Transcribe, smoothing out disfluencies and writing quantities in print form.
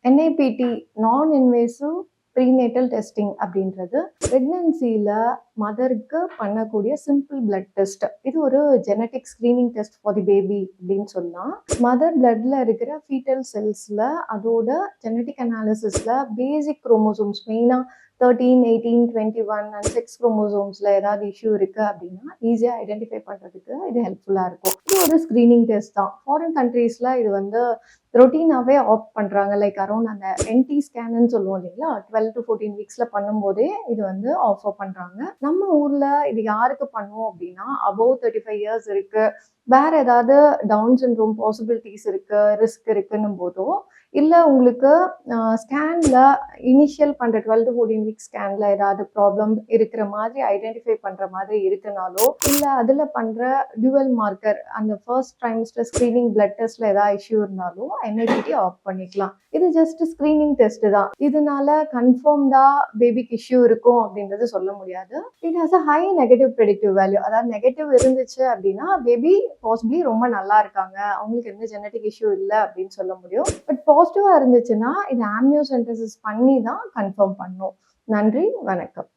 NIPT நான் invasive prenatal testing அப்படின்றது பிரெக்னன்சியில் மதருக்கு பண்ணக்கூடிய சிம்பிள் பிளட் டெஸ்ட். இது ஒரு genetic screening test for the baby அப்படின்னு சொல்லலாம். மதர் பிளட்ல இருக்கிற ஃபீட்டல் செல்ஸில் அதோட ஜெனட்டிக் அனாலிசிஸில் பேசிக் குரோமோசோம்ஸ் மெயினாக 13, 18, 21 அண்ட் 6 குரோமோசோம்ஸில் ஏதாவது இஷ்யூ இருக்குது அப்படின்னா ஈஸியாக ஐடென்டிஃபை பண்ணுறதுக்கு இது ஹெல்ப்ஃபுல்லாக இருக்கும். இது ஒரு ஸ்க்ரீனிங் டெஸ்ட் தான். ஃபாரின் கண்ட்ரீஸில் இது ரொட்டீனாகவே ஆப்ட் பண்ணுறாங்க. லைக் அரௌண்ட் அந்த என்டி ஸ்கேன்னு சொல்லுவோம் இல்லைங்களா, 12 to 14 வீக்ஸில் பண்ணும்போதே இது ஆஃபர் பண்ணுறாங்க. நம்ம ஊரில் இது யாருக்கு பண்ணுவோம் அப்படின்னா, அபவ் 35 இயர்ஸ் இருக்குது, வேறு ஏதாவது டவுன் சிண்ட்ரோம் பாசிபிலிட்டிஸ் இருக்குது, ரிஸ்க் இருக்குன்னும் போதோ, இல்லை உங்களுக்கு ஸ்கேனில் இனிஷியல் பண்ணுற 12 to 14 வீக் ஸ்கேனில் ஏதாவது ப்ராப்ளம் இருக்கிற மாதிரி ஐடென்டிஃபை பண்ணுற மாதிரி இருக்குனாலோ, இல்லை அதில் பண்ணுற டியூவல் மார்க்கர் அந்த ஃபர்ஸ்ட் ட்ரைமஸ்டர் ஸ்க்ரீனிங் பிளட் டெஸ்ட்டில் ஏதாவது இஷ்யூ இருந்தாலும் என்ஐபிடி ஆஃப் பண்ணிக்கலாம். இது ஜஸ்ட் ஸ்க்ரீனிங் டெஸ்ட் தான். இதனால கன்ஃபார்ம்டா பேபிக்கு இஷ்யூ இருக்கும் அப்படின்றது சொல்ல முடியாது. It has a high negative predictive value. அதாவது நெகட்டிவ் இருந்துச்சு அப்படின்னா பேபி பாசிபிளி ரொம்ப நல்லா இருக்காங்க, அவங்களுக்கு எந்த ஜெனட்டிக் இஷ்யூ இல்லை அப்படின்னு சொல்ல முடியும். பட் பாசிட்டிவா இருந்துச்சுன்னா இது ஆம்னியோசென்டசிஸ் பண்ணி தான் கன்ஃபார்ம் பண்ணும். நன்றி, வணக்கம்.